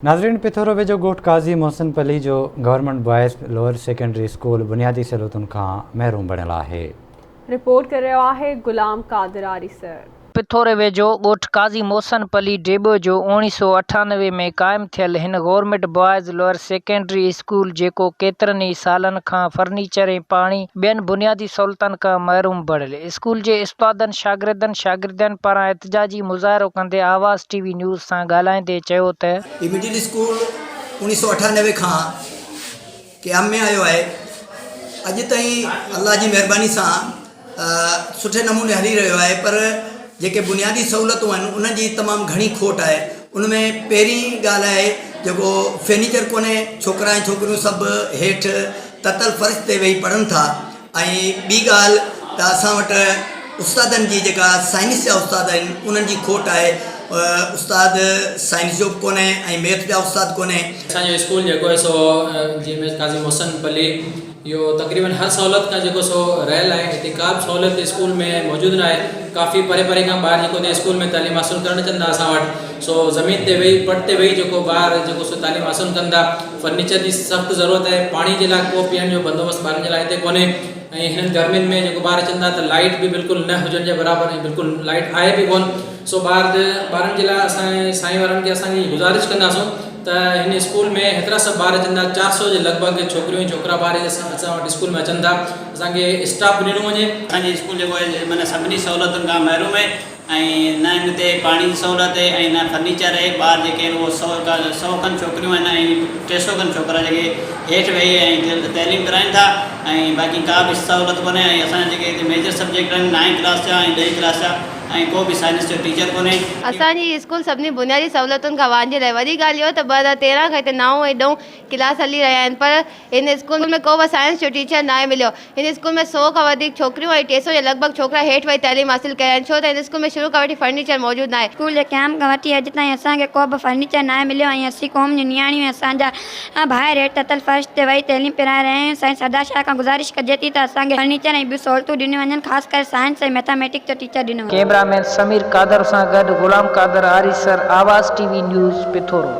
नाज़रीन, पिथोरो वेझो ॻोठ काज़ी मोहसिन पली जो government boys lower secondary school बुनियादी सहूलियतुनि खां महरूम बणियल आहे। रिपोर्ट कर रहियो आहे गुलाम कादिर आरिसर। पिथोरे वेझो ॻोठ काज़ी मोहसिन पली डेबो जो 1998 में क़ाइमु थियल हिन government boys lower secondary school जेको केतिरनि ई सालनि खां फर्नीचर ऐं पाणी ॿियनि बुनियादी सहूलियतुनि खां महरूम बणियल स्कूल जे उस्तादनि शागिर्दनि पारां एहतिजाजी मुज़ाहिरो कंदे आवाज़ टीवी न्यूज़ सां ॻाल्हाईंदे चयो त मिडिल स्कूल 1998 खां क़याम में आयो आहे। अॼु ताईं अल्लाह जी महिरबानी सां सुठे नमूने हली रहियो आहे, पर जेके बुनियादी सहूलियतूं आहिनि उन जी तमामु घणी खोट आहे। उनमें पहिरीं ॻाल्हि आहे जेको फर्नीचर कोन्हे, छोकिरा ऐं छोकिरियूं सभु हेठि ततल फर्श ते वेही पढ़नि था। ऐं ॿी ॻाल्हि त असां वटि उस्तादनि जी जेका साइंस जा उस्ताद आहिनि उन्हनि जी खोट आहे। उस्ताद साइंस जो बि कोन्हे ऐं मैथ जा उस्ताद कोन्हे। असांजो स्कूल जेको आहे सो जीअं काज़ी मोहसिन पली इहो तक़रीबन हर सहूलियत खां जेको सो रहियल आहे। हिते का बि सहूलियत स्कूल में मौजूदु न आहे। काफ़ी परे परे खां ॿार जेको स्कूल में तालीम हासिलु करणु चाहींदा असां वटि सो ज़मीन ते वेही पट ते वेही जेको ॿार जेको सो तालीम हासिलु कंदा। फर्नीचर जी सख़्तु ज़रूरत आहे। पाणी जे लाइ को पीअण जो बंदोबस्तु ॿारनि जे लाइ हिते कोन्हे। ऐं हिननि गर्मियुनि में जेको ॿार चवंदा त लाइट बि बिल्कुलु न हुजण जे बराबरि ऐं बिल्कुलु लाइट आहे बि कोन। सो ॿारनि जे लाइ असांजे साईं वारनि खे असांजी गुज़ारिश कंदासूं त हिन स्कूल में हेतिरा सभु ॿार चवंदा 400 जे लॻभॻि छोकिरियूं ऐं छोकिरा ॿार असां वटि स्कूल में अचनि था। असांखे स्टाफ ॾिनो वञे। असांजी स्कूल जेको आहे माना सभिनी सहूलियतुनि खां महरूम आहे ऐं न हिन ते पाणी जी सहूलियत आहे ऐं न फर्नीचर आहे। ॿार जेके आहिनि उहे 100 खनि छोकिरियूं आहिनि ऐं 300 खनि छोकिरा जेके हेठि वेही ऐं तइलीम कराइनि था। ऐं बाक़ी का बि सहूलियत कोन्हे। ऐं असांजा जेके हिते मेजर सब्जेक्ट आहिनि 9 क्लास जा ऐं 10 क्लास जा ऐं को बि साइंस जो टीचर कोन्हे। असांजी स्कूल सभिनी बुनियादी सहूलियतुनि खां वांझियल आहे। वॾी ॻाल्हि इहो त 2013 खां हिते 9 ऐं 10 क्लास हली रहिया आहिनि, पर हिन स्कूल में को बि साइंस जो टीचर न आहे मिलियो। हिन स्कूल में 100 खां वधीक छोकिरियूं ऐं 300 जे लॻभॻि छोकिरा हेठि वेही तइलीम हासिलु कया आहिनि, छो त हिन स्कूल में शुरू खां वठी फर्नीचर मौजूदु न आहे। स्कूल जे क़याम खां वठी अॼु ताईं असांखे को बि फर्नीचर न आहे मिलियो ऐं असीं क़ौम जूं नियाणियूं ऐं असांजा ॿाहिरि हेठि ततल फर्श ते वेही तइलीम पिराए रहिया आहियूं। साईं सरदार शाह खां गुज़ारिश कजे थी त असांखे फर्नीचर ऐं ॿियूं सहूलियतूं ॾिनियूं वञनि, ख़ासि करे साइंस ऐं मैथमेटिक्स जो टीचर ॾिनो वञे। कैमरामैन समीर कादर सां गॾु गुलाम कादिर आरिसर, आवाज़ टीवी न्यूज़, पिथोरो।